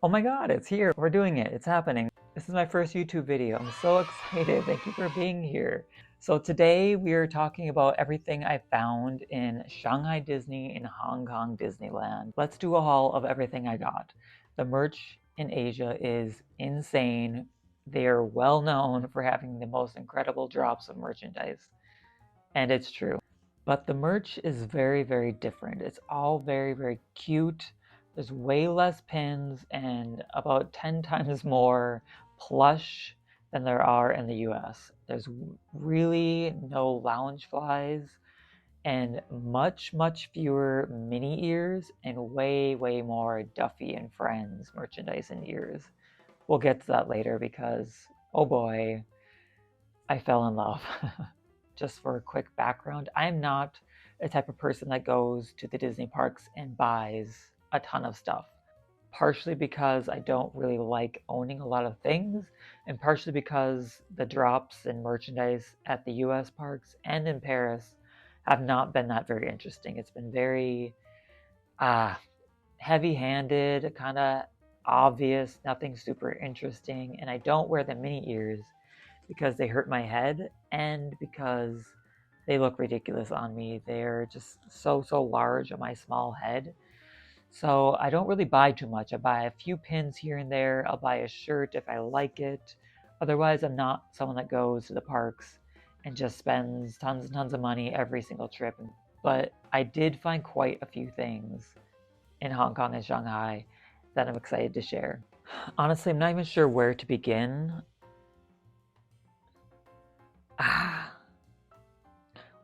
Oh my God, it's here. We're doing it. It's happening. This is my first YouTube video. I'm so excited. Thank you for being here. So today we are talking about everything I found in Shanghai Disney and Hong Kong Disneyland. Let's do a haul of everything I got. The merch in Asia is insane. They are well known for having the most incredible drops of merchandise. And it's true. But the merch is very, very different. It's all very, very cute. There's way less pins and about 10 times more plush than there are in the US. There's really no lounge flies and much, much fewer mini ears and way, way more Duffy and Friends merchandise and ears. We'll get to that later because, oh boy, I fell in love. Just for a quick background, I'm not a type of person that goes to the Disney parks and buys a ton of stuff. Partially because I don't really like owning a lot of things, and partially because the drops and merchandise at the US parks and in Paris have not been that very interesting. It's been very heavy-handed, kind of obvious, nothing super interesting, and I don't wear the mini ears because they hurt my head and because they look ridiculous on me. They're just so large on my small head. So I don't really buy too much. I buy a few pins here and there. I'll buy a shirt if I like it. Otherwise, I'm not someone that goes to the parks and just spends tons and tons of money every single trip. But I did find quite a few things in Hong Kong and Shanghai that I'm excited to share. Honestly, I'm not even sure where to begin.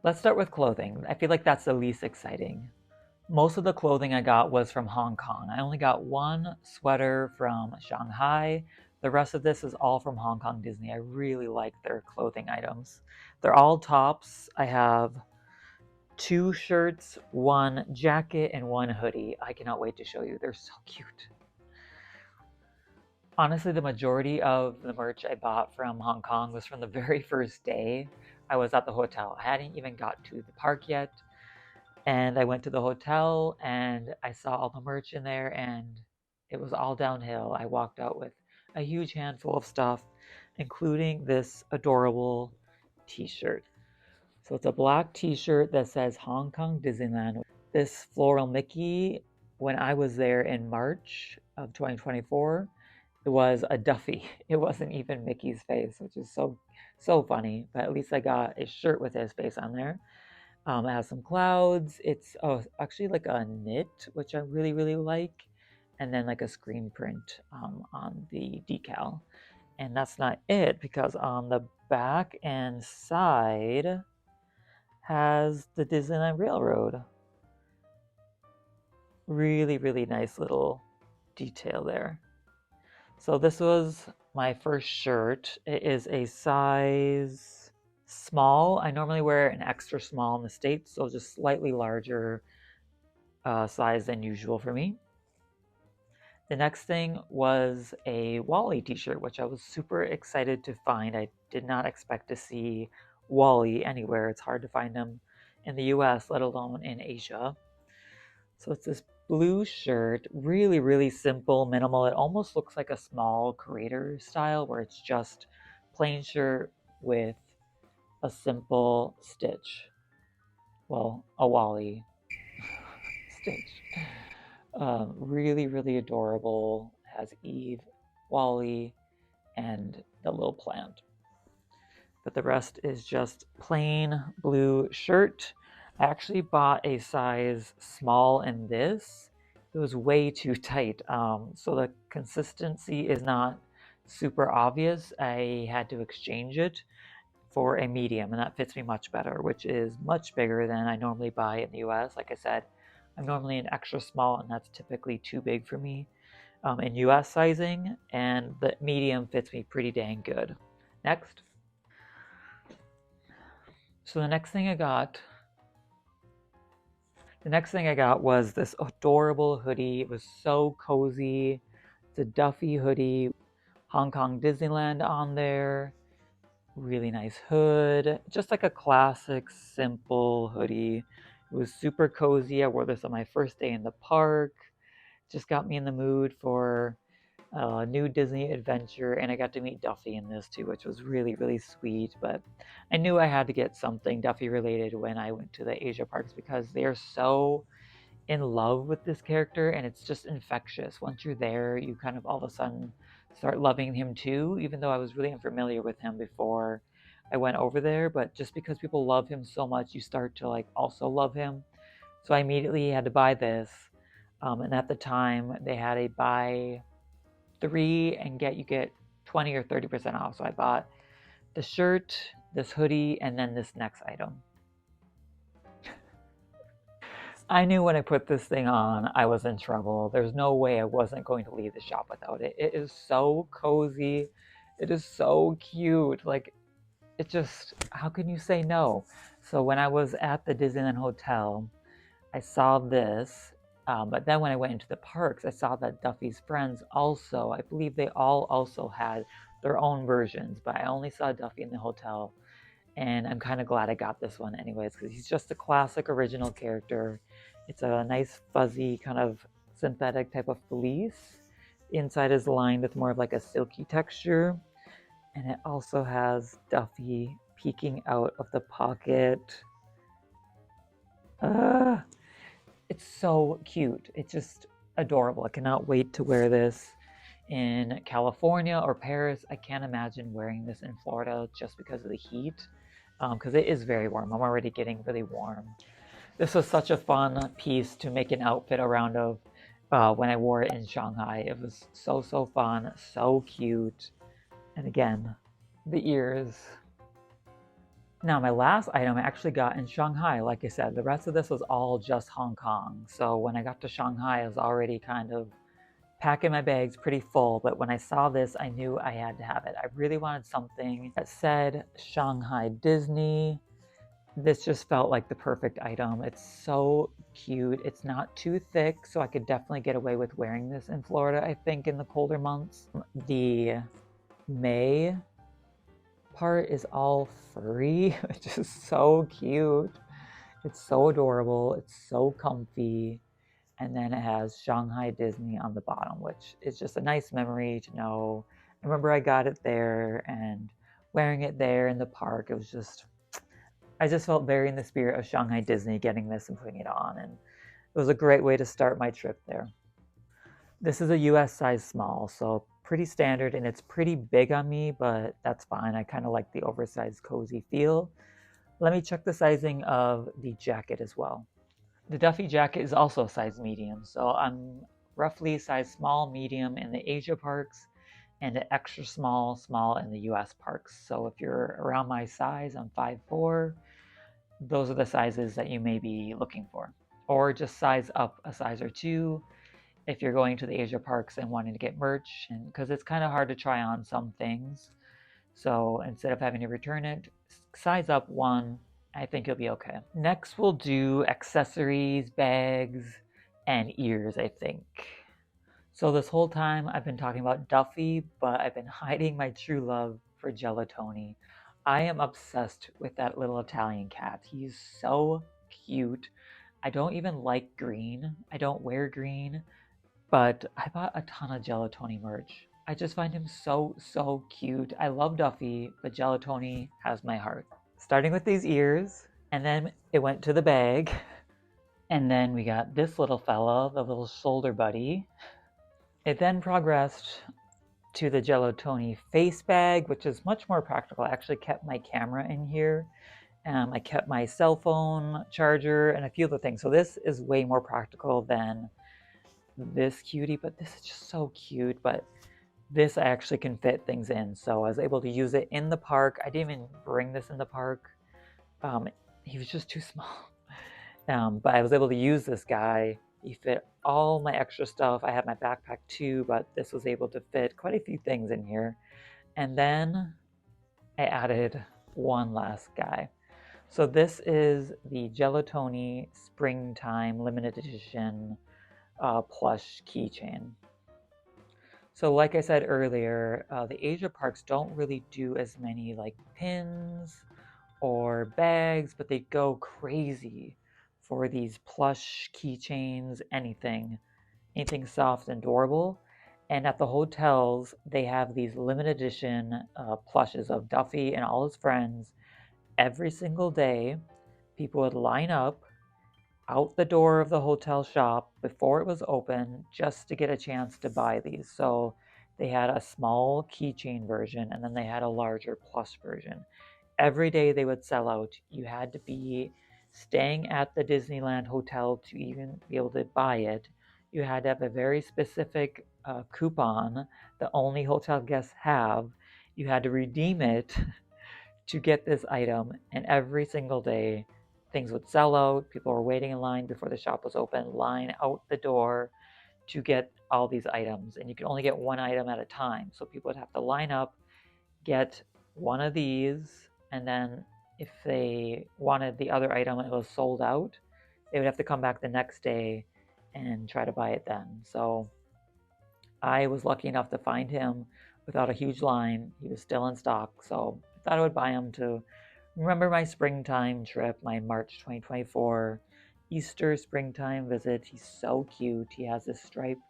Let's start with clothing. I feel like that's the least exciting. Most of the clothing I got was from Hong Kong. I only got one sweater from Shanghai. The rest of this is all from Hong Kong Disney. I really like their clothing items. They're all tops. I have two shirts, one jacket, and one hoodie. I cannot wait to show you. They're so cute. Honestly, the majority of the merch I bought from Hong Kong was from the very first day I was at the hotel. I hadn't even got to the park yet. And I went to the hotel and I saw all the merch in there and it was all downhill. I walked out with a huge handful of stuff, including this adorable t-shirt. So it's a black t-shirt that says Hong Kong Disneyland. This floral Mickey, when I was there in March of 2024, it was a Duffy. It wasn't even Mickey's face, which is so funny. But at least I got a shirt with his face on there. It has some clouds. It's actually like a knit, which I really like, and then like a screen print on the decal. And that's not it, because on the back and side has the Disneyland Railroad. Really nice little detail there. So this was my first shirt. It is a size small. I normally wear an extra small in the States, so just slightly larger size than usual for me. The next thing was a Wally t-shirt, which I was super excited to find. I did not expect to see Wally anywhere. It's hard to find them in the US, let alone in Asia. So it's this blue shirt, really simple, minimal. It almost looks like a small creator style where it's just plain shirt with a simple stitch. Well, a Wally stitch. Really adorable. Has Eve, Wally, and the little plant. But the rest is just plain blue shirt. I actually bought a size small in this. It was way too tight. So the consistency is not super obvious. I had to exchange it for a medium, and that fits me much better, which is much bigger than I normally buy in the US. Like I said, I'm normally an extra small, and that's typically too big for me in US sizing, and the medium fits me pretty dang good. Next. So the next thing I got was this adorable hoodie. It was so cozy. It's a Duffy hoodie, Hong Kong Disneyland on there. Really nice hood, just like a classic simple hoodie. It was super cozy. I wore this on my first day in the park. Just got me in the mood for a new Disney adventure, and I got to meet Duffy in this too, which was really, really sweet. But I knew I had to get something Duffy related when I went to the Asia parks because they are so in love with this character, and it's just infectious. Once you're there, you kind of all of a sudden start loving him too, even though I was really unfamiliar with him before I went over there. But just because people love him so much, you start to like also love him. So I immediately had to buy this. And at the time, they had a buy three and get 20 or 30% off. So I bought the shirt, this hoodie, and then this next item. I knew when I put this thing on, I was in trouble. There's no way I wasn't going to leave the shop without it. It is so cozy. It is so cute. Like, it just, how can you say no? So when I was at the Disneyland Hotel, I saw this, but then when I went into the parks, I saw that Duffy's friends also, I believe they all also had their own versions, but I only saw Duffy in the hotel, and I'm kind of glad I got this one anyways, because he's just a classic original character. It's a nice fuzzy kind of synthetic type of fleece. The inside is lined with more of like a silky texture, and it also has Duffy peeking out of the pocket. It's so cute. It's just adorable. I cannot wait to wear this in California or Paris. I can't imagine wearing this in Florida just because of the heat, because it is very warm. I'm already getting really warm. This was such a fun piece to make an outfit around of when I wore it in Shanghai. It was so, so fun, so cute. And again, the ears. Now, my last item I actually got in Shanghai. Like I said, the rest of this was all just Hong Kong. So when I got to Shanghai, I was already kind of packing my bags pretty full. But when I saw this, I knew I had to have it. I really wanted something that said Shanghai Disney. This just felt like the perfect item. It's so cute. It's not too thick, so I could definitely get away with wearing this in Florida, I think, in the colder months. The May part is all furry, which is so cute. It's so adorable. It's so comfy. And then it has Shanghai Disney on the bottom, which is just a nice memory to know. I remember I got it there and wearing it there in the park. It was just, I just felt very in the spirit of Shanghai Disney getting this and putting it on. And it was a great way to start my trip there. This is a US size small, so pretty standard, and it's pretty big on me, but that's fine. I kind of like the oversized cozy feel. Let me check the sizing of the jacket as well. The Duffy jacket is also size medium, so I'm roughly size small, medium in the Asia parks, and an extra small, small in the US parks. So if you're around my size, I'm 5'4", those are the sizes that you may be looking for. Or just size up a size or two if you're going to the Asia parks and wanting to get merch, and because it's kind of hard to try on some things. So instead of having to return it, size up one. I think you'll be okay. Next, we'll do accessories, bags, and ears, I think. So this whole time I've been talking about Duffy, but I've been hiding my true love for Gelatoni. I am obsessed with that little Italian cat. He's so cute. I don't even like green. I don't wear green, but I bought a ton of Gelatoni merch. I just find him so, so cute. I love Duffy, but Gelatoni has my heart. Starting with these ears, and then it went to the bag. And then we got this little fella, the little shoulder buddy. It then progressed to the Gelatoni face bag, which is much more practical. I actually kept my camera in here. I kept my cell phone charger and a few other things. So this is way more practical than this cutie, but this is just so cute. But this I actually can fit things in, so I was able to use it in the park. I didn't even bring this in the park. He was just too small. But I was able to use this guy. He fit all my extra stuff. I had my backpack too, but this was able to fit quite a few things in here. And then I added one last guy. So this is the Gelatoni Springtime Limited Edition plush keychain. So like I said earlier, the Asia parks don't really do as many like pins or bags, but they go crazy for these plush keychains, anything soft and adorable. And at the hotels, they have these limited edition plushes of Duffy and all his friends. Every single day, people would line up out the door of the hotel shop before it was open just to get a chance to buy these. So they had a small keychain version and then they had a larger plus version. Every day they would sell out. You had to be staying at the Disneyland hotel to even be able to buy it. You had to have a very specific coupon that only hotel guests have. You had to redeem it to get this item, and every single day things would sell out. People were waiting in line before the shop was open, line out the door to get all these items, and you could only get one item at a time. So people would have to line up, get one of these, and then if they wanted the other item and it was sold out, they would have to come back the next day and try to buy it then. So I was lucky enough to find him without a huge line. He was still in stock, so I thought I would buy him to remember my springtime trip, my March 2024 Easter springtime visit. He's so cute. He has this striped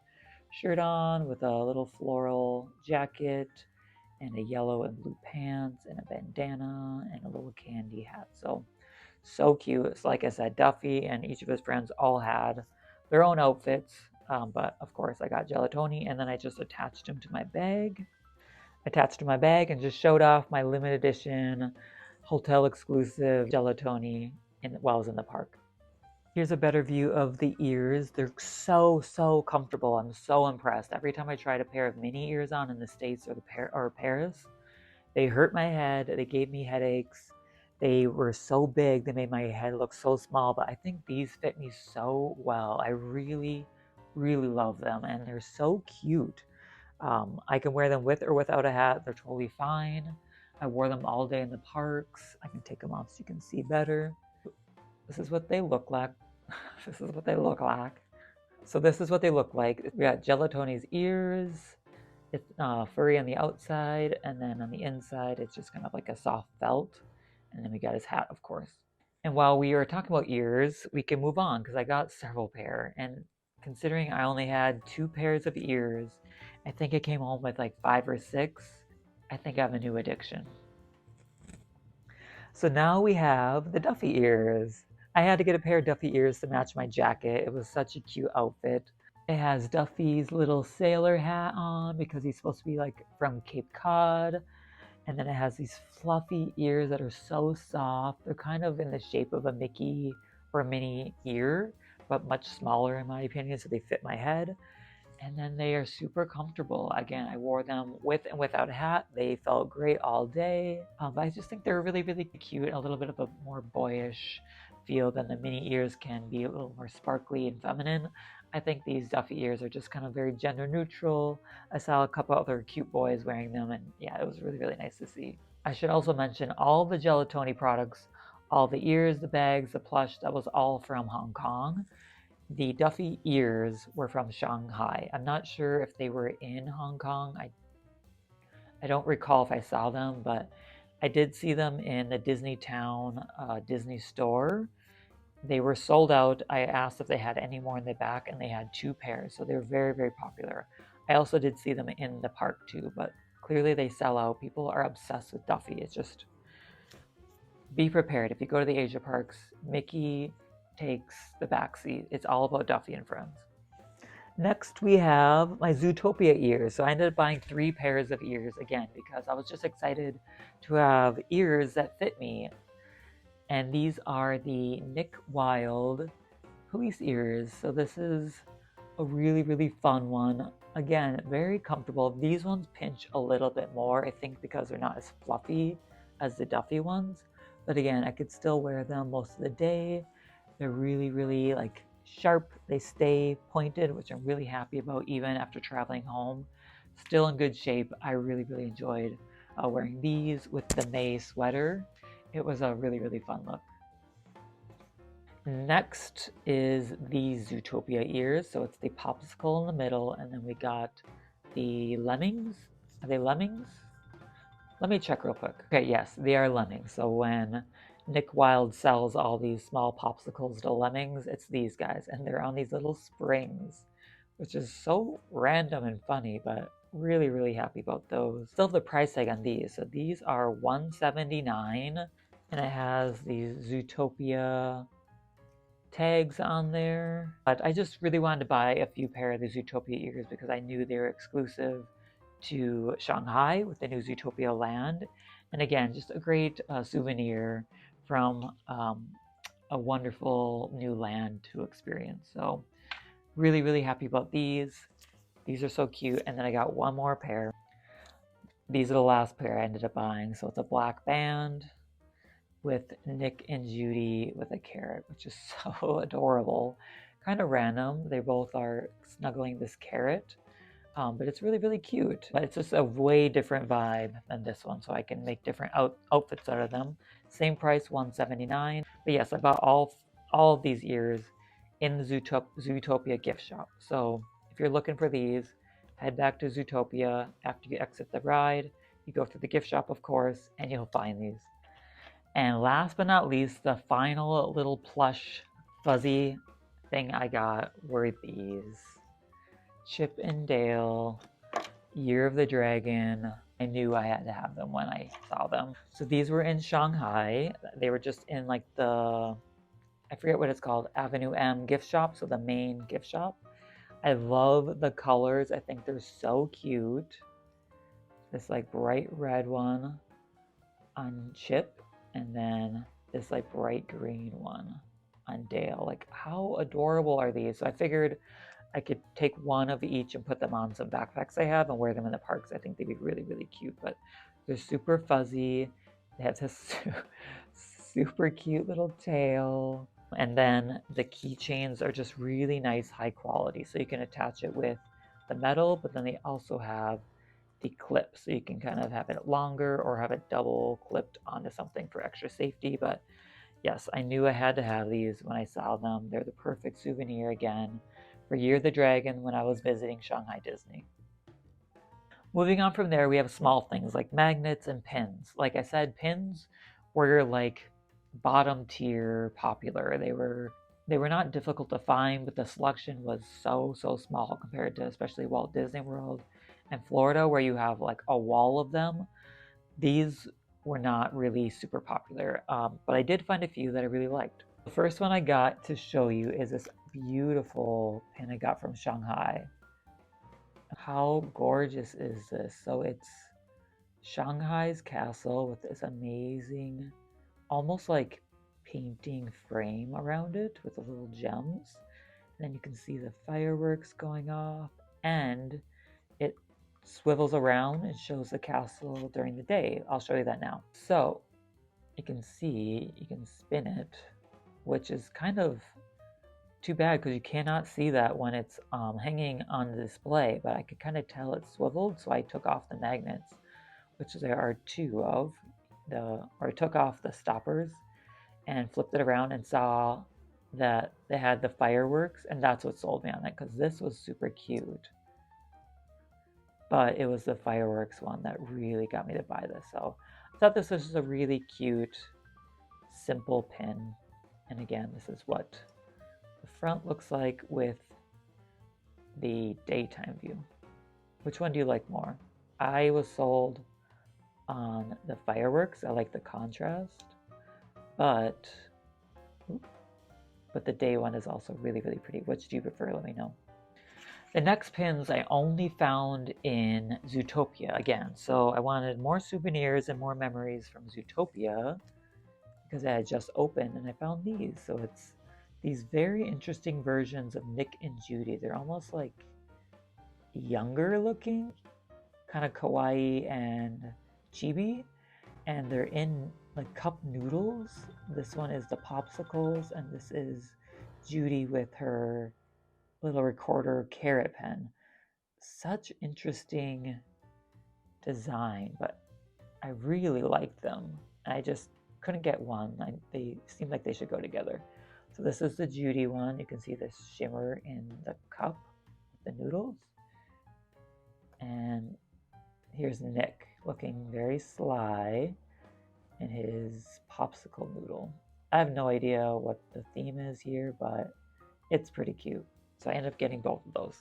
shirt on with a little floral jacket and a yellow and blue pants and a bandana and a little candy hat. So cute. It's like I said, Duffy and each of his friends all had their own outfits. But of course, I got Gelatoni, and then I just attached him to my bag. Attached to my bag and just showed off my limited edition, hotel exclusive Gelatoni while I was in the park. Here's a better view of the ears. They're so comfortable. I'm so impressed. Every time I tried a pair of mini ears on in the States or Paris, they hurt my head. They gave me headaches. They were so big. They made my head look so small. But I think these fit me so well. I really love them. And they're so cute. I can wear them with or without a hat. They're totally fine. I wore them all day in the parks. I can take them off so you can see better. This is what they look like. This is what they look like. So this is what they look like. We got Gelatoni's ears. It's furry on the outside, and then on the inside, it's just kind of like a soft felt. And then we got his hat, of course. And while we are talking about ears, we can move on because I got several pair. And considering I only had 2 pairs of ears, I think I came home with like 5 or 6. I think I have a new addiction. So now we have the Duffy ears. I had to get a pair of Duffy ears to match my jacket. It was such a cute outfit. It has Duffy's little sailor hat on because he's supposed to be like from Cape Cod. And then it has these fluffy ears that are so soft. They're kind of in the shape of a Mickey or a Minnie ear, but much smaller in my opinion, so they fit my head. And then they are super comfortable. Again, I wore them with and without a hat. They felt great all day. But I just think they're really cute. A little bit of a more boyish feel than the mini ears can be, a little more sparkly and feminine. I think these Duffy ears are just kind of very gender neutral. I saw a couple other cute boys wearing them, and yeah, it was really nice to see. I should also mention all the Gelatoni products, all the ears, the bags, the plush, that was all from Hong Kong. The Duffy ears were from Shanghai. I'm not sure if they were in Hong Kong. I don't recall if I saw them, but I did see them in the Disney Town Disney store. They were sold out. I asked if they had any more in the back, and they had 2 pairs, so they were very popular. I also did see them in the park too, but clearly they sell out. People are obsessed with Duffy. It's just, be prepared. If you go to the Asia parks, Mickey takes the backseat. It's all about Duffy and friends. Next, we have my Zootopia ears. So I ended up buying 3 pairs of ears again because I was just excited to have ears that fit me. And these are the Nick Wilde police ears. So this is a really fun one. Again, very comfortable. These ones pinch a little bit more, I think because they're not as fluffy as the Duffy ones. But again, I could still wear them most of the day. They're really like sharp. They stay pointed, which I'm really happy about even after traveling home. Still in good shape. I really enjoyed wearing these with the May sweater. It was a really fun look. Next is the Zootopia ears. So it's the popsicle in the middle, and then we got the lemmings. Are they lemmings? Let me check real quick. Okay, yes, they are lemmings. So when Nick Wilde sells all these small popsicles to lemmings, it's these guys, and they're on these little springs, which is so random and funny, but really, really happy about those. Still have the price tag on these. So these are $179, and it has these Zootopia tags on there. But I just really wanted to buy a few pair of the Zootopia ears because I knew they were exclusive to Shanghai with the new Zootopia land. And again, just a great souvenir from a wonderful new land to experience. So really, really happy about these. These are so cute. And then I got one more pair. These are the last pair I ended up buying. So it's a black band with Nick and Judy with a carrot, which is so adorable. Kind of random. They both are snuggling this carrot. But it's really, really cute. But it's just a way different vibe than this one, so I can make different outfits out of them. Same price, $179. But yes, I bought all of these ears in the Zootopia gift shop. So if you're looking for these, head back to Zootopia after you exit the ride. You go through the gift shop, of course, and you'll find these. And last but not least, the final little plush fuzzy thing I got were these. Chip and Dale, Year of the Dragon. I knew I had to have them when I saw them. So these were in Shanghai. They were just in like the, I forget what it's called, Avenue M gift shop, so the main gift shop. I love the colors. I think they're so cute. This like bright red one on Chip, and then this like bright green one on Dale. Like, how adorable are these? So I figured I could take one of each and put them on some backpacks I have and wear them in the parks. I think they'd be really, really cute, but they're super fuzzy. They have this super cute little tail. And then the keychains are just really nice, high quality. So you can attach it with the metal, but then they also have the clip. So you can kind of have it longer or have it double clipped onto something for extra safety. But yes, I knew I had to have these when I saw them. They're the perfect souvenir again for Year of the Dragon when I was visiting Shanghai Disney. Moving on from there, we have small things like magnets and pins. Like I said, pins were like bottom tier popular. They were not difficult to find, but the selection was so small compared to especially Walt Disney World and Florida, where you have like a wall of them. These were not really super popular, but I did find a few that I really liked. The first one I got to show you is this beautiful pin I got from Shanghai. How gorgeous is this? So it's Shanghai's castle with this amazing, almost like painting frame around it with the little gems. And then you can see the fireworks going off, and it swivels around and shows the castle during the day. I'll show you that now. So you can see, you can spin it, which is kind of too bad because you cannot see that when it's hanging on the display, but I could kind of tell it swiveled, so I took off the magnets, which there are two of, I took off the stoppers and flipped it around and saw that they had the fireworks, and that's what sold me on it, because this was super cute. But it was the fireworks one that really got me to buy this. So I thought this was just a really cute, simple pin. And again, this is what the front looks like with the daytime view. Which one do you like more? I was sold on the fireworks. I like the contrast, but the day one is also really, really pretty. Which do you prefer? Let me know. The next pins I only found in Zootopia again. So I wanted more souvenirs and more memories from Zootopia because I had just opened, and I found these. So it's these very interesting versions of Nick and Judy. They're almost like younger looking, kind of kawaii and chibi, and they're in like cup noodles. This one is the popsicles, and this is Judy with her little recorder carrot pen. Such interesting design, but I really liked them. I just couldn't get one. They seemed like they should go together. So this is the Judy one. You can see this shimmer in the cup with the noodles. And here's Nick looking very sly in his popsicle noodle. I have no idea what the theme is here, but it's pretty cute. So I ended up getting both of those.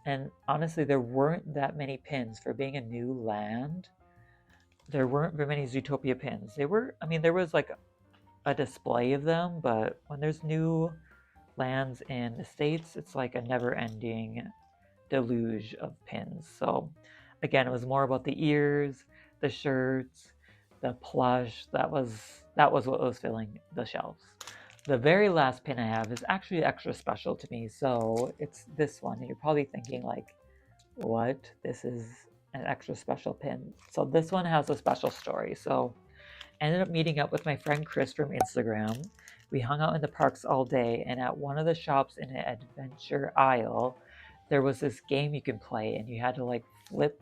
And honestly, there weren't that many pins for being a new land. There weren't very many Zootopia pins. I mean, there was like a display of them, but when there's new lands in the States, it's like a never-ending deluge of pins. So again, it was more about the ears, the shirts, the plush. That was what was filling the shelves. The very last pin I have is actually extra special to me. So it's this one. And you're probably thinking like, what? This is an extra special pin. So this one has a special story. So I ended up meeting up with my friend Chris from Instagram. We hung out in the parks all day, and at one of the shops in the adventure aisle, there was this game you could play, and you had to like flip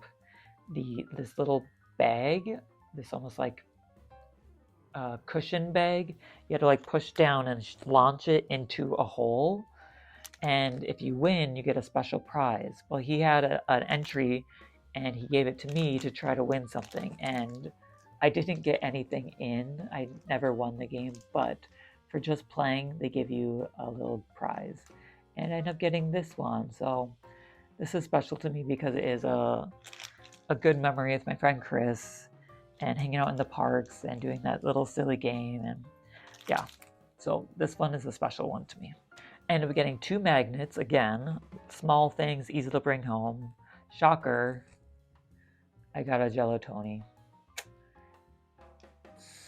this little bag, this almost like cushion bag. You had to like push down and launch it into a hole, and if you win, you get a special prize. Well, he had an entry, and he gave it to me to try to win something, and I didn't get anything in. I never won the game, but for just playing, they give you a little prize, and I ended up getting this one. So this is special to me because it is a good memory with my friend Chris, and hanging out in the parks and doing that little silly game, and yeah. So this one is a special one to me. I ended up getting 2 magnets, again, small things, easy to bring home. Shocker, I got a gelatoni.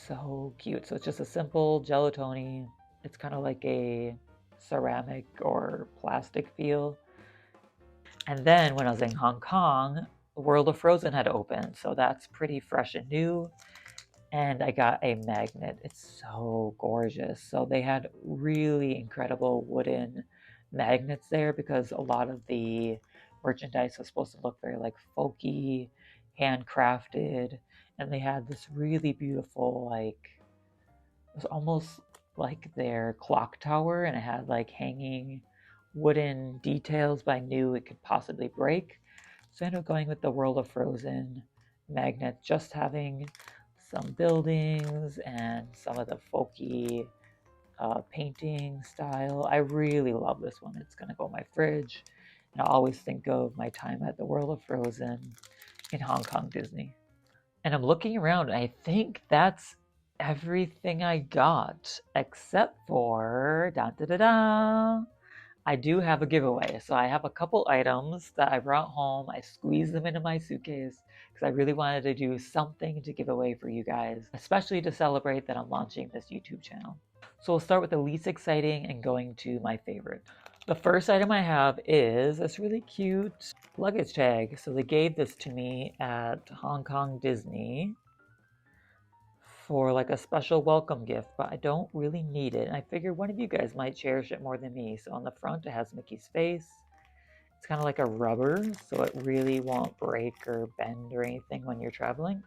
So cute. So it's just a simple gelatoni. It's kind of like a ceramic or plastic feel. And then when I was in Hong Kong, World of Frozen had opened, so that's pretty fresh and new. And I got a magnet. It's so gorgeous. So they had really incredible wooden magnets there because a lot of the merchandise was supposed to look very like folky, handcrafted, and they had this really beautiful like it was almost like their clock tower, and it had like hanging wooden details, but I knew it could possibly break. So I ended up going with the World of Frozen magnet, just having some buildings and some of the folky painting style. I really love this one. It's going to go in my fridge. And I always think of my time at the World of Frozen in Hong Kong Disney. And I'm looking around, and I think that's everything I got, except for da da da da. I do have a giveaway. So I have a couple items that I brought home. I squeezed them into my suitcase because I really wanted to do something to give away for you guys, especially to celebrate that I'm launching this YouTube channel. So we'll start with the least exciting and going to my favorite. The first item I have is this really cute luggage tag. So they gave this to me at Hong Kong Disney for like a special welcome gift, but I don't really need it. And I figured one of you guys might cherish it more than me. So on the front, it has Mickey's face. It's kind of like a rubber, so it really won't break or bend or anything when you're traveling.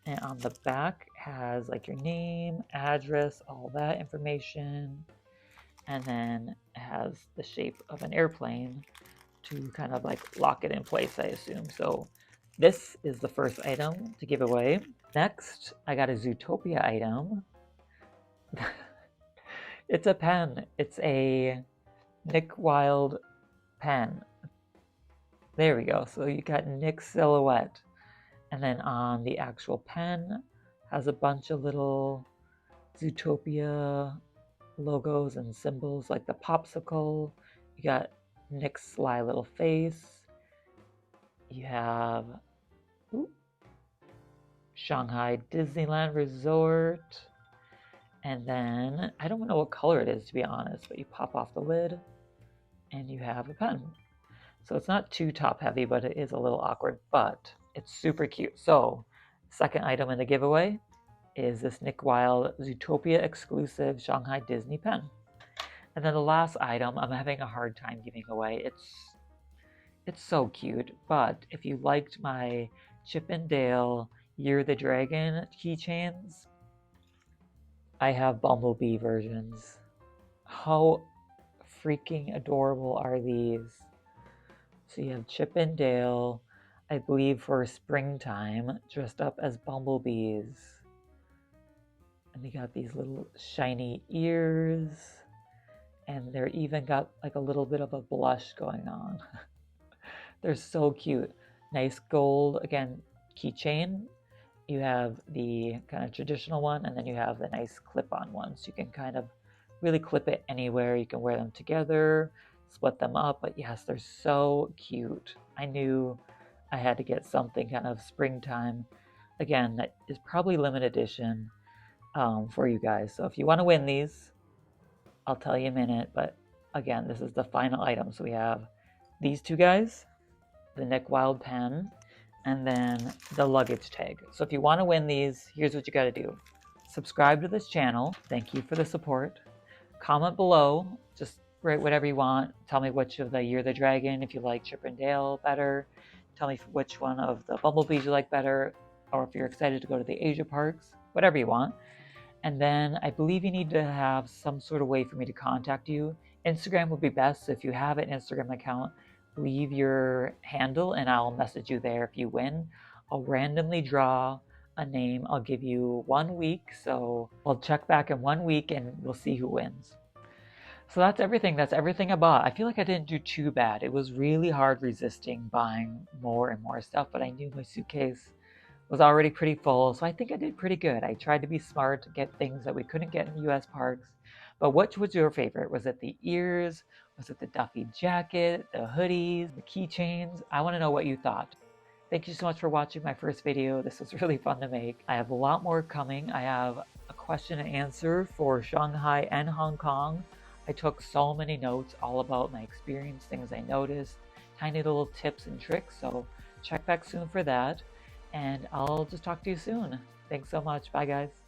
And on the back has like your name, address, all that information. And then it has the shape of an airplane to kind of like lock it in place, I assume. So this is the first item to give away. Next, I got a Zootopia item. It's a pen. It's a Nick Wilde pen. There we go. So you got Nick's silhouette. And then on the actual pen has a bunch of little Zootopia logos and symbols like the popsicle. You got Nick's sly little face. You have Shanghai Disneyland Resort. And then, I don't know what color it is to be honest, but you pop off the lid and you have a pen. So it's not too top heavy, but it is a little awkward, but it's super cute. So, second item in the giveaway is this Nick Wilde Zootopia exclusive Shanghai Disney pen. And then the last item I'm having a hard time giving away. It's so cute, but if you liked my Chip and Dale Year the Dragon keychains, I have Bumblebee versions. How freaking adorable are these? So you have Chip and Dale, I believe for springtime, dressed up as bumblebees. And they got these little shiny ears. And they're even got like a little bit of a blush going on. They're so cute. Nice gold, again, keychain. You have the kind of traditional one, and then you have the nice clip-on one. So you can kind of really clip it anywhere. You can wear them together, split them up. But yes, they're so cute. I knew I had to get something kind of springtime. Again, that is probably limited edition for you guys. So if you want to win these, I'll tell you in a minute. But again, this is the final item. So we have these two guys, the Nick Wilde pen, and then the luggage tag. So if you want to win these, here's what you got to do. Subscribe to this channel. Thank you for the support. Comment below. Just write whatever you want. Tell me which of the Year of the Dragon, if you like Chip and Dale better. Tell me which one of the Bumblebees you like better, or if you're excited to go to the Asia parks. Whatever you want. And then I believe you need to have some sort of way for me to contact you. Instagram would be best. So if you have an Instagram account, leave your handle and I'll message you there if you win. I'll randomly draw a name. I'll give you 1 week. So I'll check back in 1 week and we'll see who wins. So that's everything. That's everything I bought. I feel like I didn't do too bad. It was really hard resisting buying more and more stuff, but I knew my suitcase was already pretty full, so I think I did pretty good. I tried to be smart to get things that we couldn't get in US parks. But which was your favorite? Was it the ears? Was it the Duffy jacket, the hoodies, the keychains? I want to know what you thought. Thank you so much for watching my first video. This was really fun to make. I have a lot more coming. I have a question and answer for Shanghai and Hong Kong. I took so many notes all about my experience, things I noticed, tiny little tips and tricks. So check back soon for that. And I'll just talk to you soon. Thanks so much. Bye, guys.